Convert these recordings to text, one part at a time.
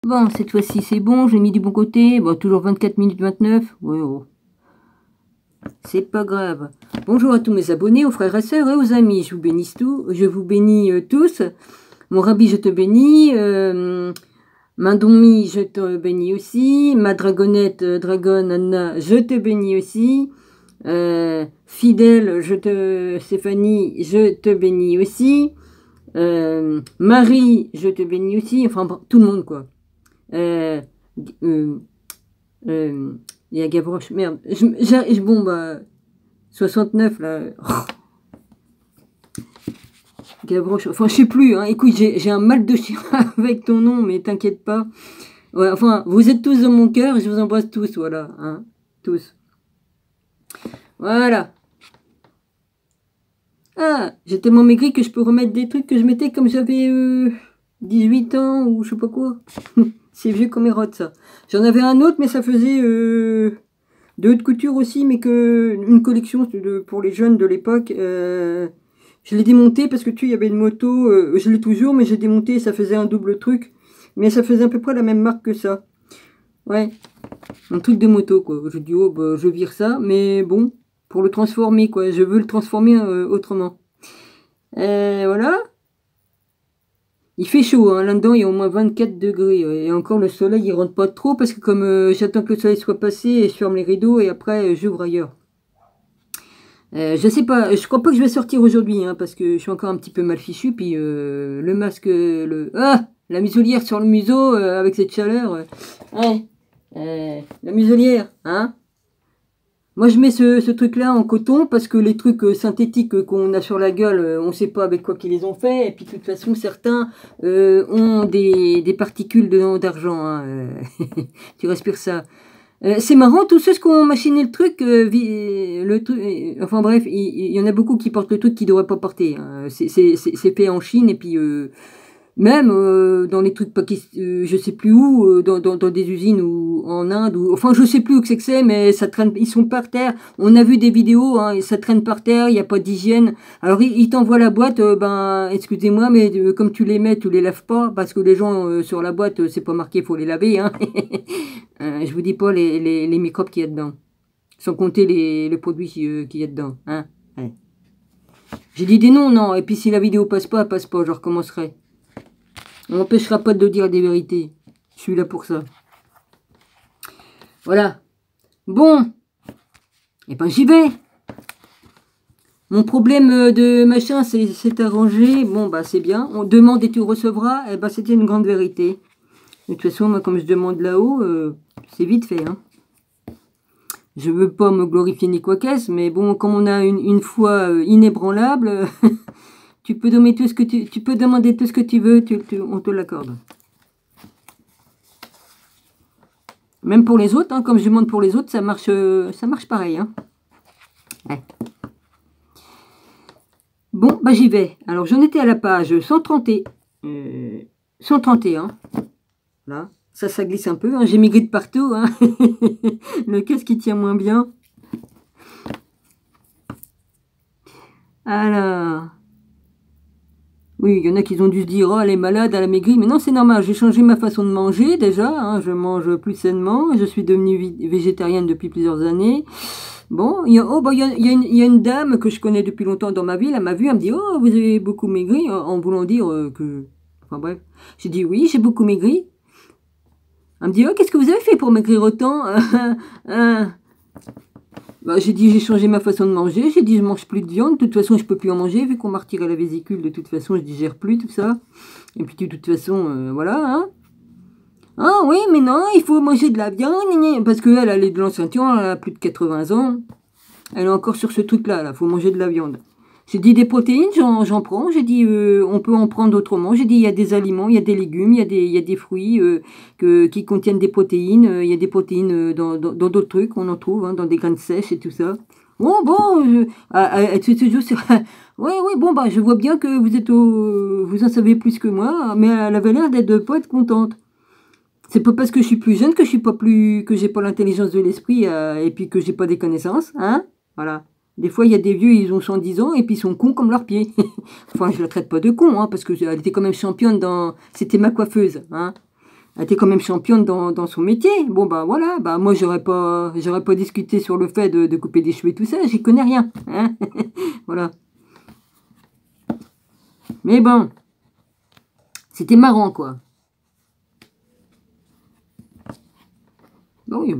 Bon, cette fois-ci, c'est bon, j'ai mis du bon côté. Bon, toujours 24 minutes 29. Ouais, oh. C'est pas grave. Bonjour à tous mes abonnés, aux frères et sœurs et aux amis. Je vous bénis tous. Je vous bénis tous. Mon Rabbi, je te bénis. Mandomi, je te bénis aussi. Ma dragonnette, Dragon Anna, je te bénis aussi. Fidèle, Stéphanie, je te bénis aussi. Marie, je te bénis aussi. Enfin, tout le monde, quoi. Il y a Gavroche, merde. Bon, bah, 69, là. Gavroche, enfin, je sais plus, hein. Écoute, j'ai un mal de chien avec ton nom, mais t'inquiète pas. Ouais, enfin, vous êtes tous dans mon cœur, je vous embrasse tous, voilà, hein. Tous. Voilà. Ah, j'ai tellement maigri que je peux remettre des trucs que je mettais comme j'avais 18 ans, ou je sais pas quoi. C'est vieux comme érote, ça. J'en avais un autre, mais ça faisait de haute couture aussi, mais que une collection pour les jeunes de l'époque. Je l'ai démonté parce que il y avait une moto, je l'ai toujours, mais j'ai démonté, ça faisait un double truc. Mais ça faisait à peu près la même marque que ça. Ouais, un truc de moto, quoi. Je dis, oh, bah, je vire ça, mais bon, pour le transformer, quoi. Je veux le transformer autrement. Voilà. Il fait chaud, hein. Là-dedans, il y a au moins 24 degrés. Et encore, le soleil, il rentre pas trop parce que comme j'attends que le soleil soit passé, et je ferme les rideaux et après, j'ouvre ailleurs. Je sais pas, je crois pas que je vais sortir aujourd'hui, hein, parce que je suis encore un petit peu mal fichu. Puis le masque, la muselière sur le museau avec cette chaleur. Ouais, la muselière, hein. Moi, je mets ce truc-là en coton parce que les trucs synthétiques qu'on a sur la gueule, on sait pas avec quoi qu'ils les ont fait. Et puis, de toute façon, certains ont des particules d'argent. Hein, tu respires ça. C'est marrant, tous ceux qui ont machiné le truc, enfin bref, il y en a beaucoup qui portent le truc qu'ils ne devraient pas porter. Hein. C'est fait en Chine et puis même dans les trucs je sais plus où, dans des usines ou en Inde, ou enfin je sais plus où c'est que c'est, mais ça traîne, ils sont par terre. On a vu des vidéos, hein, et ça traîne par terre, il n'y a pas d'hygiène. Alors ils t'envoient la boîte, ben excusez-moi, mais comme tu les mets, tu les laves pas, parce que les gens sur la boîte, c'est pas marqué, faut les laver. Hein. Je vous dis pas les microbes qu'il y a dedans, sans compter les produits qu'il y a dedans. Hein. Ouais. J'ai dit des noms, non, et puis si la vidéo passe pas, je recommencerai. On m'empêchera pas de dire des vérités. Je suis là pour ça. Voilà. Bon. Et ben j'y vais. Mon problème de machin c'est arrangé. Bon bah c'est bien. On demande et tu recevras. Et ben c'était une grande vérité. De toute façon, moi comme je demande là-haut, c'est vite fait. Hein. Je veux pas me glorifier ni quoi qu'est-ce, mais bon, comme on a une foi inébranlable, tu peux demander tout ce que tu peux demander tout ce que tu veux, on te l'accorde. Même pour les autres, hein, comme je demande pour les autres, ça marche pareil. Hein. Ouais. Bon, bah j'y vais. Alors j'en étais à la page 131. Là, ça glisse un peu. Hein. J'ai migré de partout. Hein. Le casque qui tient moins bien. Alors, oui, il y en a qui ont dû se dire, oh, elle est malade, elle a maigri. Mais non, c'est normal, j'ai changé ma façon de manger déjà. Hein, je mange plus sainement. Je suis devenue végétarienne depuis plusieurs années. Bon, il y a une dame que je connais depuis longtemps dans ma ville. Elle m'a vu, elle me dit, oh, vous avez beaucoup maigri, en voulant dire que... Enfin bref, j'ai dit, oui, j'ai beaucoup maigri. Elle me dit, oh, qu'est-ce que vous avez fait pour maigrir autant? Bah, j'ai dit, j'ai changé ma façon de manger. J'ai dit, je mange plus de viande. De toute façon, je peux plus en manger. Vu qu'on m'a retiré la vésicule, de toute façon, je digère plus tout ça. Et puis, de toute façon, voilà. Hein. Ah oui, mais non, il faut manger de la viande. Parce qu'elle, elle est de l'ancien temps, elle a plus de 80 ans. Elle est encore sur ce truc-là. Il faut manger de la viande. J'ai dit, des protéines, j'en prends. J'ai dit, on peut en prendre autrement. J'ai dit, il y a des aliments, il y a des légumes, il y a des fruits qui contiennent des protéines. Il y a des protéines dans d'autres trucs, on en trouve, hein, dans des graines sèches et tout ça. Bon, oui, bon, bah, je vois bien que vous en savez plus que moi, mais elle avait l'air d'être pas être contente. C'est pas parce que je suis plus jeune que j'ai pas l'intelligence de l'esprit et puis que j'ai pas des connaissances, hein. Voilà. Des fois, il y a des vieux, ils ont 110 ans et puis ils sont cons comme leurs pieds. Enfin, je la traite pas de con, hein, parce que elle était quand même championne dans... C'était ma coiffeuse, hein. Elle était quand même championne dans son métier. Bon, bah voilà, bah moi, j'aurais pas discuté sur le fait de couper des cheveux et tout ça, j'y connais rien. Hein. Voilà. Mais bon, c'était marrant, quoi. Oui,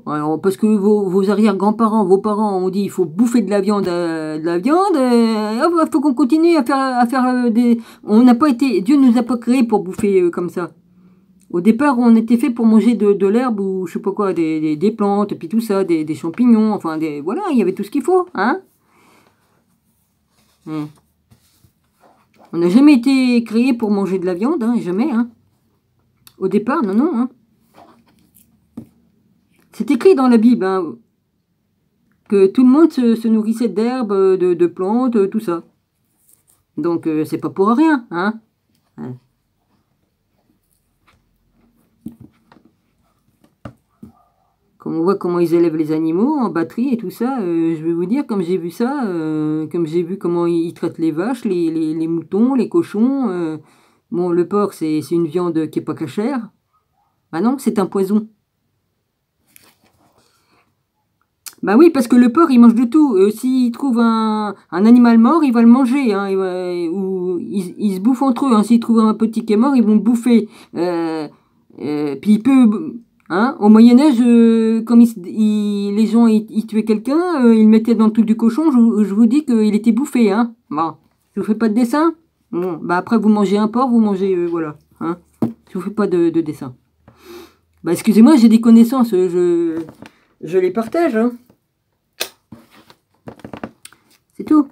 alors, parce que vos arrière-grands-parents, vos parents ont dit il faut bouffer de la viande, il faut qu'on continue à faire des... On n'a pas été... Dieu nous a pas créés pour bouffer comme ça. Au départ, on était fait pour manger de l'herbe ou je sais pas quoi, des plantes, et puis tout ça, des champignons, enfin, voilà, il y avait tout ce qu'il faut, hein. On n'a jamais été créé pour manger de la viande, hein, jamais, hein. Au départ, non, non, hein. C'est écrit dans la Bible, hein, que tout le monde se nourrissait d'herbes, de plantes, tout ça. Donc, c'est pas pour rien, hein. Ouais. Comme on voit comment ils élèvent les animaux en batterie et tout ça, je vais vous dire, comme j'ai vu ça, comme j'ai vu comment ils traitent les vaches, les moutons, les cochons. Bon, le porc, c'est une viande qui est pas cachère. Bah non, c'est un poison. Bah oui, parce que le porc, il mange de tout. S'il trouve un animal mort, il va le manger. Hein, ou ils se bouffent entre eux. Hein. S'ils trouvent un petit qui est mort, ils vont le bouffer. Puis il peut... Hein, au Moyen-Âge, comme les gens ils tuaient quelqu'un, ils le mettaient dans le truc du cochon, je vous dis qu'il était bouffé. Hein. Bon, je vous fais pas de dessin. Bon, bah après, vous mangez un porc, vous mangez... voilà. Hein. Je vous fais pas de dessin. Bah excusez-moi, j'ai des connaissances, je les partage. Hein. C'est tout.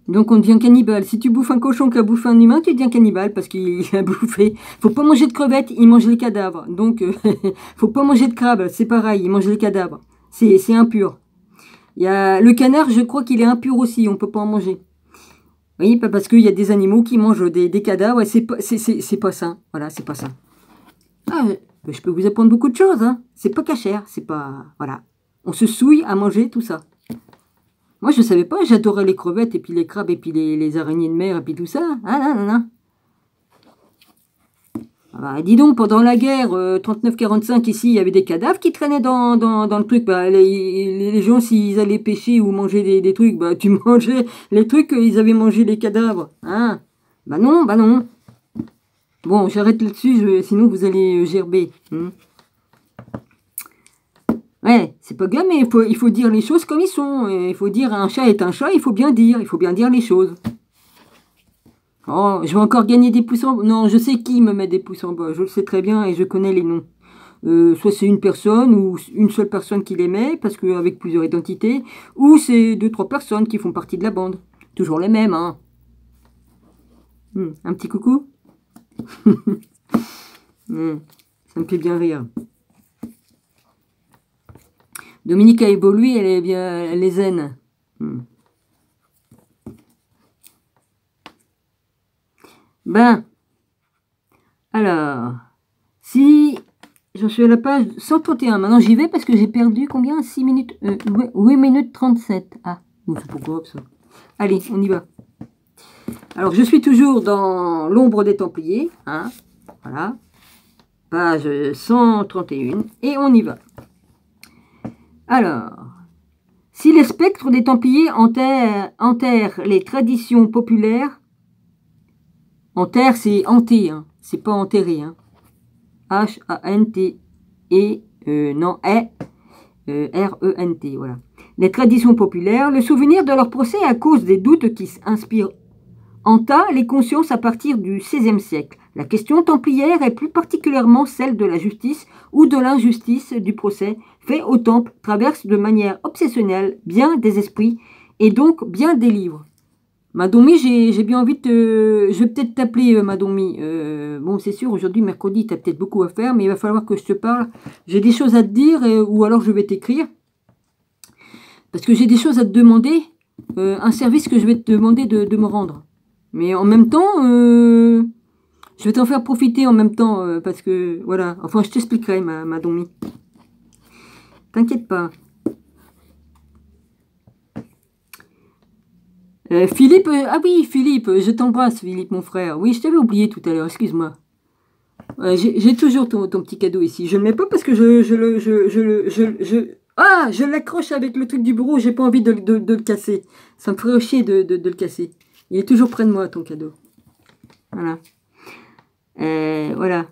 Donc on devient cannibale. Si tu bouffes un cochon qui a bouffé un humain, tu deviens cannibale parce qu'il a bouffé. Faut pas manger de crevettes, il mange les cadavres. Donc faut pas manger de crabes, c'est pareil, il mange les cadavres. C'est impur. Il y a le canard, je crois qu'il est impur aussi, on peut pas en manger. Oui, parce qu'il y a des animaux qui mangent des cadavres et c'est pas sain. Voilà, c'est pas sain. Ah, je peux vous apprendre beaucoup de choses. Hein. C'est pas cachère, c'est pas... Voilà. On se souille à manger tout ça. Moi, je savais pas, j'adorais les crevettes, et puis les crabes, et puis les araignées de mer, et puis tout ça. Ah, non, non, non. Ah bah, dis donc, pendant la guerre 39-45, ici, il y avait des cadavres qui traînaient dans le truc. Bah, les gens, s'ils allaient pêcher ou manger des trucs, bah, tu mangeais les trucs, ils avaient mangé les cadavres. Hein. Bah non, bah non. Bon, j'arrête là-dessus, sinon vous allez gerber. Ouais, c'est pas grave, mais il faut dire les choses comme ils sont. Il faut dire un chat est un chat, il faut bien dire les choses. Oh, je vais encore gagner des pouces en bas. Non, je sais qui me met des pouces en bas, je le sais très bien et je connais les noms. Soit c'est une personne ou une seule personne qui les met, parce qu'avec plusieurs identités, ou c'est 2-3 personnes qui font partie de la bande. Toujours les mêmes, hein. Un petit coucou. Ça me fait bien rire. Dominique a évolué, elle est bien, elle est zen. Ben, alors, si j'en suis à la page 131, maintenant j'y vais parce que j'ai perdu combien? 6 minutes, 8 minutes 37. Ah, c'est pourquoi ça. Allez, on y va. Alors, je suis toujours dans l'ombre des Templiers, hein, voilà, page 131, et on y va. Alors, si les spectres des Templiers enterrent les traditions populaires, enterre, c'est hanter, hein, c'est pas enterrer, hein. H-A-N-T-E, non, R-E-N-T, voilà. Les traditions populaires, le souvenir de leur procès à cause des doutes qui inspirent hanta les consciences à partir du XVIe siècle. La question templière est plus particulièrement celle de la justice ou de l'injustice du procès fait au temple traverse de manière obsessionnelle bien des esprits et donc bien des livres. Madomi, j'ai bien envie de... Je vais peut-être t'appeler Madomi. Bon, c'est sûr, aujourd'hui, mercredi, tu as peut-être beaucoup à faire, mais il va falloir que je te parle. J'ai des choses à te dire, ou alors je vais t'écrire. Parce que j'ai des choses à te demander, un service que je vais te demander de me rendre. Mais en même temps, je vais t'en faire profiter en même temps, parce que, voilà. Enfin, je t'expliquerai, Madomi. T'inquiète pas. Philippe, ah oui, Philippe, je t'embrasse, Philippe, mon frère. Oui, je t'avais oublié tout à l'heure, excuse-moi. J'ai toujours ton petit cadeau ici. Je le mets pas parce que je l'accroche avec le truc du bureau, j'ai pas envie de le casser. Ça me ferait chier de le casser. Il est toujours près de moi, ton cadeau. Voilà. Voilà.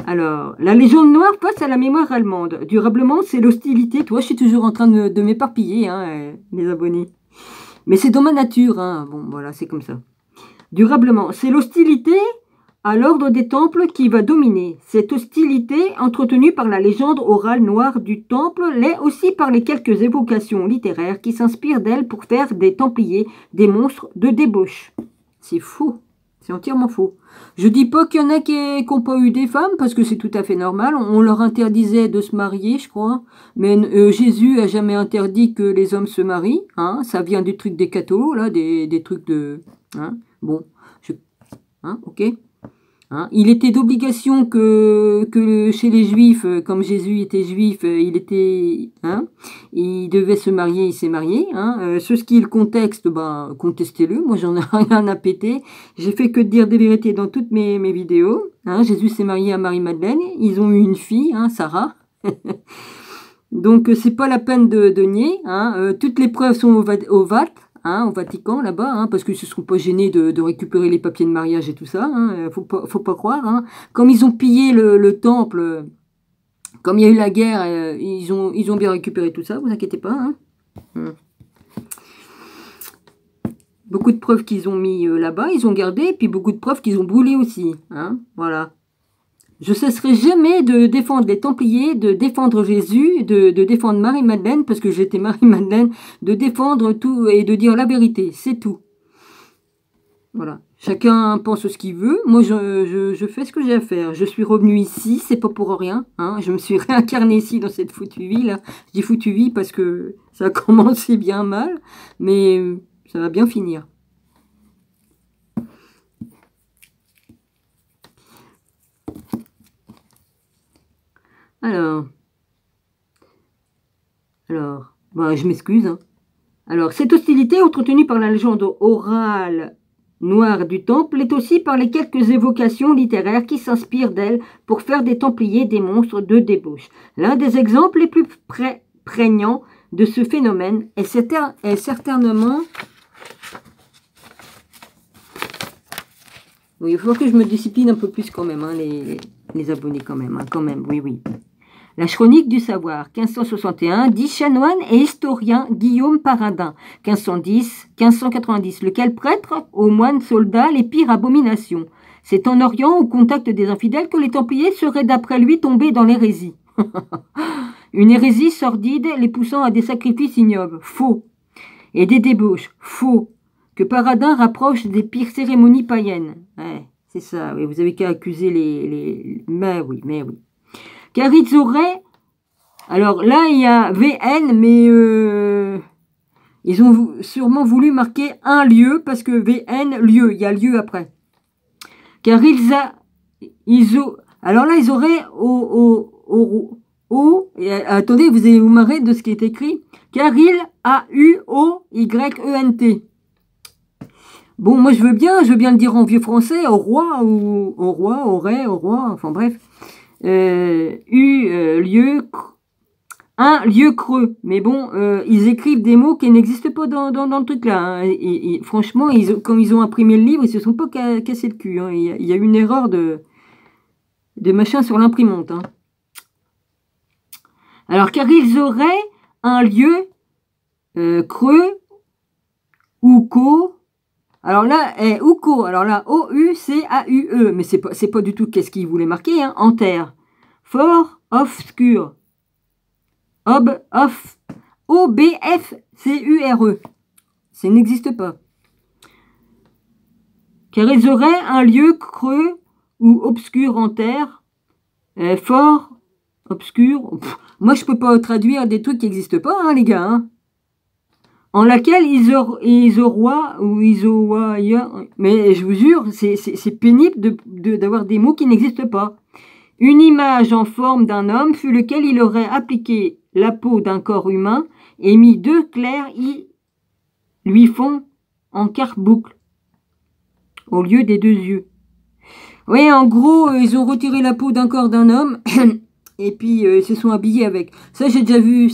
Alors, la légende noire passe à la mémoire allemande. Durablement, c'est l'hostilité. Toi, je suis toujours en train de m'éparpiller, hein, les abonnés. Mais c'est dans ma nature, hein. Bon, voilà, c'est comme ça. Durablement, c'est l'hostilité à l'ordre des temples qui va dominer. Cette hostilité, entretenue par la légende orale noire du temple, l'est aussi par les quelques évocations littéraires qui s'inspirent d'elle pour faire des templiers des monstres de débauche. C'est faux. C'est entièrement faux. Je dis pas qu'il y en a qui n'ont pas eu des femmes, parce que c'est tout à fait normal. On leur interdisait de se marier, je crois. Mais Jésus a jamais interdit que les hommes se marient. Hein. Ça vient du truc des cathos, là, des trucs de... Hein. Bon, ok. Hein, il était d'obligation que chez les juifs, comme Jésus était juif, il devait se marier, il s'est marié. Hein, ce qui est le contexte, contestez-le, moi j'en ai rien à péter. J'ai fait que dire des vérités dans toutes mes vidéos. Hein, Jésus s'est marié à Marie-Madeleine, ils ont eu une fille, hein, Sarah. Donc c'est pas la peine de nier. Hein, toutes les preuves sont au VAT. Hein, au Vatican, là-bas, hein, parce qu'ils ne se sont pas gênés de récupérer les papiers de mariage et tout ça, hein, faut pas croire. Hein. Comme ils ont pillé le temple, comme il y a eu la guerre, ils ont bien récupéré tout ça, vous inquiétez pas. Hein. Beaucoup de preuves qu'ils ont mis là-bas, ils ont gardé, et puis beaucoup de preuves qu'ils ont brûlé aussi. Hein, voilà. Je cesserai jamais de défendre les Templiers, de défendre Jésus, de défendre Marie-Madeleine, parce que j'étais Marie-Madeleine, de défendre tout et de dire la vérité, c'est tout. Voilà. Chacun pense ce qu'il veut. Moi, je fais ce que j'ai à faire. Je suis revenue ici, c'est pas pour rien. Hein. Je me suis réincarnée ici dans cette foutue vie. Là. Je dis foutue vie parce que ça a commencé bien mal, mais ça va bien finir. Alors, je m'excuse. Hein. Alors, cette hostilité entretenue par la légende orale noire du temple est aussi par les quelques évocations littéraires qui s'inspirent d'elle pour faire des templiers des monstres de débauche. L'un des exemples les plus prégnants de ce phénomène est certainement... Oui, il faut que je me discipline un peu plus quand même, hein, les abonnés quand même, oui. La chronique du savoir, 1561, dit chanoine et historien Guillaume Paradin, 1510-1590, lequel prêtre aux moines soldats les pires abominations. C'est en Orient, au contact des infidèles, que les Templiers seraient d'après lui tombés dans l'hérésie. Une hérésie sordide les poussant à des sacrifices ignobles, faux, et des débauches, faux, que Paradin rapproche des pires cérémonies païennes. Ouais, c'est ça, oui, vous avez qu'à accuser les... Mais oui. Car ils auraient... Alors là, il y a VN, mais ils ont sûrement voulu marquer un lieu, parce que VN, lieu, il y a lieu après. Car alors là, ils auraient attendez, vous allez vous marrer de ce qui est écrit. Car il A-U-O-Y-E-N-T. Bon, moi je veux bien le dire en vieux français, au roi, ou au roi, au roi, enfin bref. Lieu, un lieu creux. Mais bon, ils écrivent des mots qui n'existent pas dans le truc là. Hein. Et franchement, comme ils ont imprimé le livre, ils se sont pas cassé le cul. Hein. Il y a une erreur de machin sur l'imprimante. Hein. Alors, car ils auraient un lieu creux, Ouko. Alors là, Ouko, alors là, O-U-C-A-U-E, mais c'est pas du tout qu'est-ce qu'il voulait marquer, hein, en terre. Fort, obscur. O-B-F-C-U-R-E. Ça n'existe pas. Car ils auraient un lieu creux ou obscur en terre. Fort, obscur. Moi, je peux pas traduire des trucs qui n'existent pas, hein, les gars, hein. En laquelle ils auraient, mais je vous jure, c'est pénible d'avoir des mots qui n'existent pas. Une image en forme d'un homme fut lequel il aurait appliqué la peau d'un corps humain et mis deux clairs lui font en carte-boucle, au lieu des 2 yeux. Oui, en gros, ils ont retiré la peau d'un corps d'un homme, et puis ils se sont habillés avec. Ça, j'ai déjà vu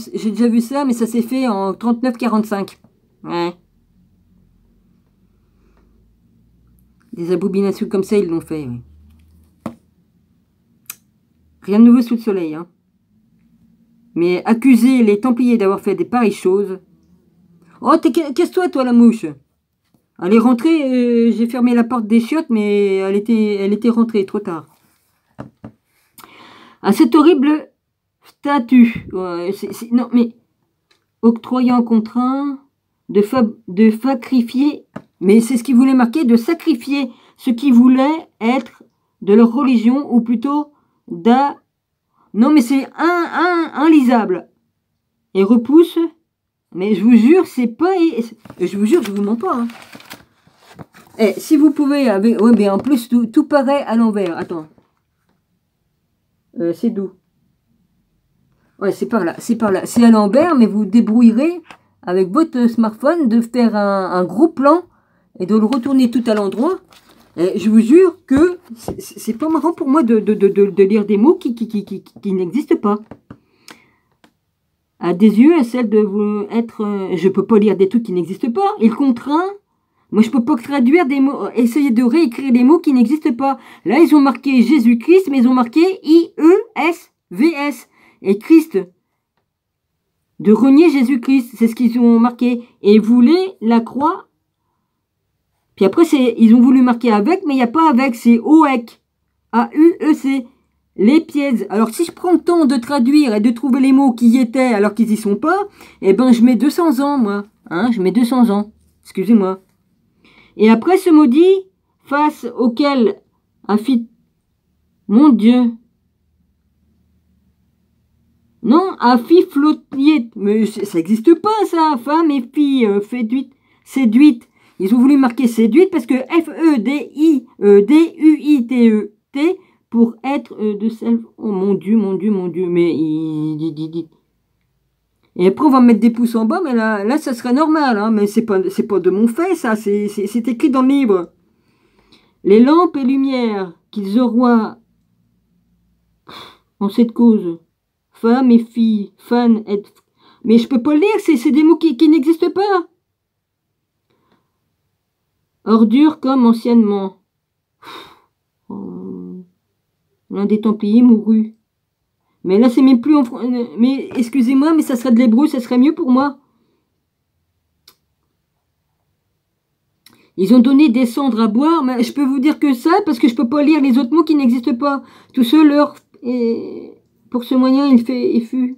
ça, mais ça s'est fait en 39-45. Ouais. Des abominations comme ça, ils l'ont fait, oui. Rien de nouveau sous le soleil, hein. Mais accuser les Templiers d'avoir fait des pareilles choses... Oh, casse-toi, toi, la mouche. Elle est rentrée, j'ai fermé la porte des chiottes, mais elle était rentrée, trop tard. À cette horrible statue, non, mais octroyant contraint de sacrifier, mais c'est ce qu'ils voulaient marquer, de sacrifier ce qui voulait être de leur religion, ou plutôt non, mais c'est inlisable. Et repousse, mais je vous jure, c'est pas... Je vous jure, je vous mens pas, hein. Eh, si vous pouvez... Oui, mais en plus, tout paraît à l'envers. Attends. C'est d'où? Ouais, c'est par là. C'est par là. C'est à l'envers, mais vous débrouillerez avec votre smartphone de faire un gros plan et de le retourner tout à l'endroit. Je vous jure que c'est pas marrant pour moi de lire des mots qui n'existent pas. À des yeux, à celle de vous être... je peux pas lire des trucs qui n'existent pas. Il contraint... Moi, je peux pas traduire des mots, essayer de réécrire des mots qui n'existent pas. Là, ils ont marqué Jésus-Christ, mais ils ont marqué I-E-S-V-S. Et Christ. De renier Jésus-Christ, c'est ce qu'ils ont marqué. Et voulaient la croix. Puis après, ils ont voulu marquer avec, mais il n'y a pas avec, c'est OEC. A-U-E-C. Les pièces. Alors, si je prends le temps de traduire et de trouver les mots qui y étaient alors qu'ils y sont pas, eh ben, je mets 200 ans, moi. Hein, je mets 200 ans. Excusez-moi. Et après ce maudit, face auquel a fit... Mon Dieu. Non, a fit flotter. Mais ça n'existe pas, ça. Femme et fille, séduite. Ils ont voulu marquer séduite parce que F-E-D-I-D-U-I-T-E-T pour être de celle... Oh mon Dieu, mon Dieu, mon Dieu. Mais Et après, on va mettre des pouces en bas, mais là ça serait normal, hein, mais c'est pas de mon fait, ça, c'est écrit dans le livre. Les lampes et lumières qu'ils auront en cette cause, femme et fille, fan et... Mais je peux pas le lire, c'est des mots qui n'existent pas. Ordure comme anciennement. Oh. L'un des Templiers mourut. Mais là, c'est même plus en français. Mais excusez-moi, mais ça serait de l'hébreu, ça serait mieux pour moi. Ils ont donné des cendres à boire, mais je peux vous dire que ça, parce que je peux pas lire les autres mots qui n'existent pas. Tout ce leur... Et pour ce moyen, il fut...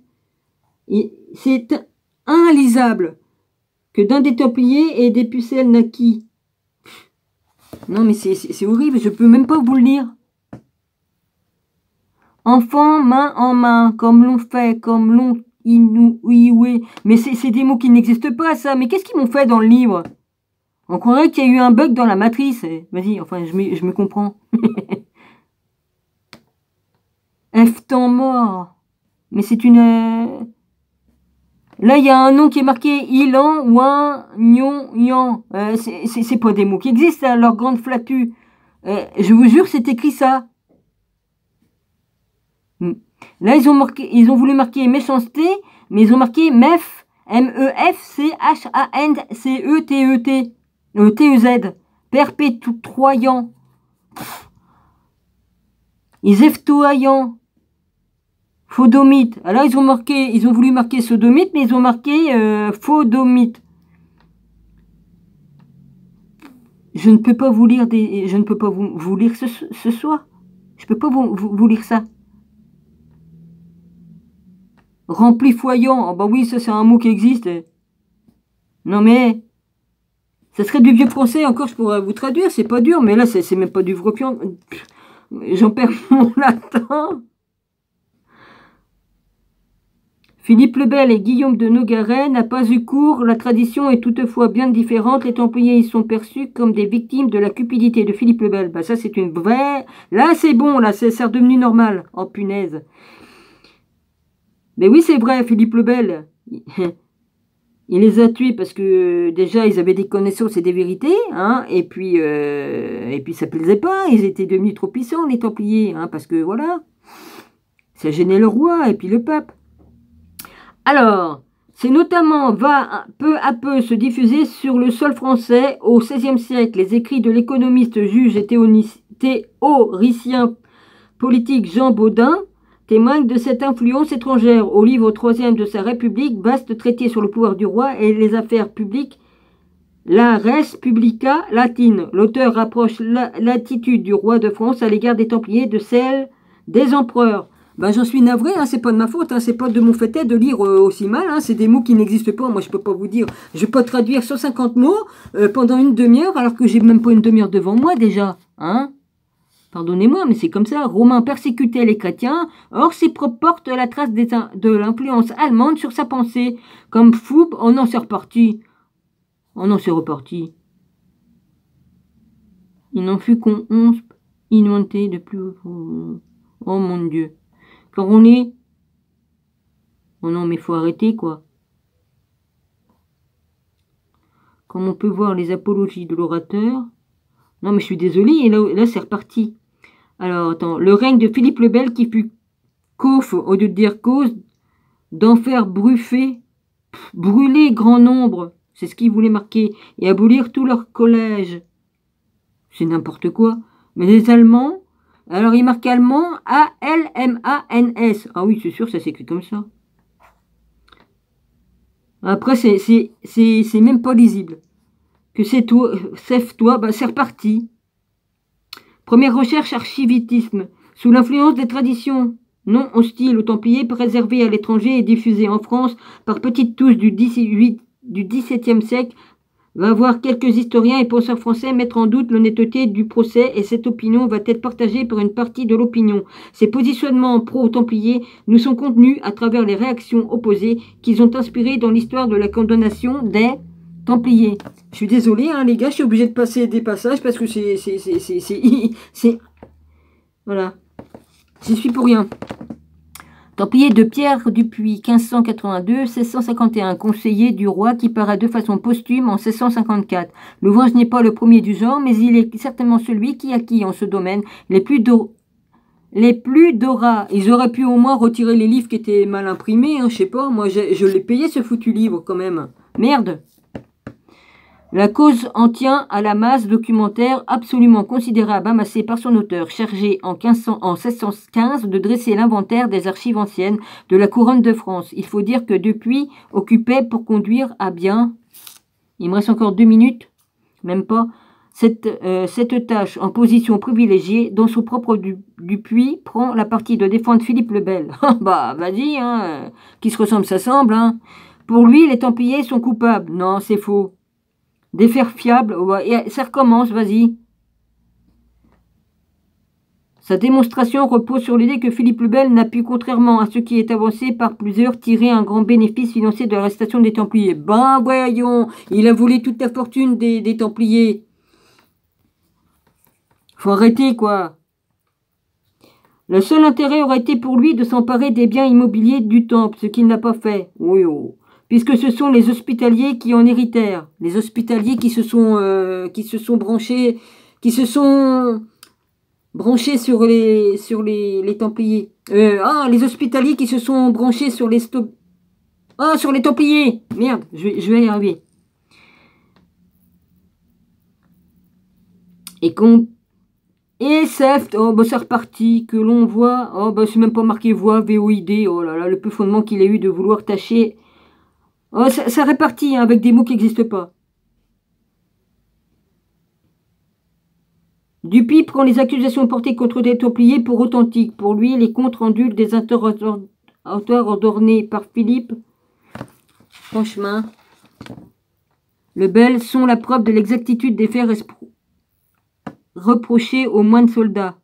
C'est inlisable que d'un des Templiers et des pucelles naquit. Non, mais c'est horrible, je peux même pas vous le lire. Enfant, main en main, comme l'on fait, comme l'on inouïoué. Mais c'est des mots qui n'existent pas, ça. Mais qu'est-ce qu'ils m'ont fait dans le livre? On croirait qu'il y a eu un bug dans la matrice. Vas-y, enfin, je me comprends. F temps mort. Mais c'est une... Là, il y a un nom qui est marqué Ilan, Ouin, Nyon, Yan. C'est pas des mots qui existent, hein, leur grande flatue. Je vous jure, c'est écrit ça. Là, ils ont voulu marquer méchanceté, mais ils ont marqué MEF, M-E-F-C-H-A-N-C-E-T-E-T, T-E-Z, perpétuoyant, iseftoyant, phodomite. Alors, ils ont voulu marquer sodomite, mais ils ont marqué phodomite. Je ne peux pas vous lire je ne peux pas vous lire ce soir. Je peux pas vous lire ça. Remplifoyant, oh bah oui, ça c'est un mot qui existe. Non mais, ça serait du vieux français, encore je pourrais vous traduire, c'est pas dur, mais là c'est même pas du vrai pion. J'en perds mon latin. Philippe le Bel et Guillaume de Nogaret n'a pas eu cours, la tradition est toutefois bien différente, les Templiers y sont perçus comme des victimes de la cupidité de Philippe le Bel. Bah ça c'est une vraie... Là c'est bon, là c'est redevenu normal. Oh punaise. Mais oui, c'est vrai, Philippe le Bel. Il les a tués parce que déjà ils avaient des connaissances et des vérités, hein, et puis ça plaisait pas, ils étaient devenus trop puissants les Templiers, hein, parce que voilà, ça gênait le roi et puis le pape. Alors, c'est notamment va peu à peu se diffuser sur le sol français au XVIe siècle. Les écrits de l'économiste, juge et théoricien politique Jean Baudin témoigne de cette influence étrangère. Au livre 3e de sa République, vaste traité sur le pouvoir du roi et les affaires publiques, la res publica latine. L'auteur rapproche l'attitude du roi de France à l'égard des Templiers de celle des empereurs. Ben, j'en suis navré, hein, c'est pas de ma faute, hein, c'est pas de mon fait de lire aussi mal, hein, c'est des mots qui n'existent pas. Moi, je peux pas vous dire, je peux pas traduire 150 mots pendant une demi-heure alors que j'ai même pas une demi-heure devant moi déjà, hein. Pardonnez-moi, mais c'est comme ça. Romain persécutait les chrétiens, or ses propres portent la trace de l'influence allemande sur sa pensée. Comme Foub, oh non, c'est reparti. Oh non, c'est reparti. Il n'en fut qu'on 11 inventés de plus. Oh mon Dieu. Quand on est... Oh non, mais faut arrêter, quoi. Comme on peut voir les apologies de l'orateur... Non, mais je suis désolée, et là c'est reparti. Alors, attends. Le règne de Philippe le Bel qui fut cauf, au lieu de dire cause, d'enfer brûler grand nombre, c'est ce qu'il voulait marquer, et abolir tout leur collège. C'est n'importe quoi. Mais les Allemands, alors il marque allemand A-L-M-A-N-S. Ah oui, c'est sûr, ça s'écrit comme ça. Après, c'est même pas lisible. Que c'est toi, bah c'est reparti. Première recherche, archivitisme. Sous l'influence des traditions non hostiles aux Templiers, préservées à l'étranger et diffusées en France par petites touches du XVIIe siècle, va voir quelques historiens et penseurs français mettre en doute l'honnêteté du procès, et cette opinion va être partagée par une partie de l'opinion. Ces positionnements pro-Templiers nous sont contenus à travers les réactions opposées qu'ils ont inspirées dans l'histoire de la condamnation des Templiers. Je suis désolé, hein, les gars, je suis obligé de passer des passages parce que c'est... Voilà. J'y suis pour rien. Templier de Pierre Dupuis, 1582-1651, conseiller du roi qui paraît de façon posthume en 1654. L'ouvrage n'est pas le premier du genre, mais il est certainement celui qui acquit en ce domaine les plus d'aura. Ils auraient pu au moins retirer les livres qui étaient mal imprimés, hein, je sais pas, moi je l'ai payé ce foutu livre quand même. Merde. La cause en tient à la masse documentaire absolument considérable amassée par son auteur, chargé en 1615 de dresser l'inventaire des archives anciennes de la couronne de France. Il faut dire que depuis occupait pour conduire à bien, il me reste encore 2 minutes, même pas, cette tâche en position privilégiée dont son propre Dupuis prend la partie de défendre Philippe le Bel. Bah vas-y, hein, qui se ressemble s'assemble, hein. Pour lui, les Templiers sont coupables. Non, c'est faux. Des faits fiables, ouais, ça recommence, vas-y. Sa démonstration repose sur l'idée que Philippe le Bel n'a pu, contrairement à ce qui est avancé par plusieurs, tirer un grand bénéfice financier de l'arrestation des Templiers. Ben voyons, il a volé toute la fortune des Templiers. Faut arrêter, quoi. Le seul intérêt aurait été pour lui de s'emparer des biens immobiliers du temple, ce qu'il n'a pas fait. Oui, oh. Puisque ce sont les hospitaliers qui en héritèrent. Les hospitaliers qui se sont branchés sur les Templiers. Les hospitaliers qui se sont branchés sur les sur les Templiers. Merde, je vais y arriver. Et c'est reparti, que l'on voit, c'est même pas marqué voix, VOID, oh là là, le peu fondement qu'il a eu de vouloir tâcher. Oh, ça répartit, hein, avec des mots qui n'existent pas. Dupuis prend les accusations portées contre des Templiers pour authentiques. Pour lui, les comptes rendus des interrogatoires ordonnés par Philippe, franchement, le Bel sont la preuve de l'exactitude des faits reprochés aux moines soldats.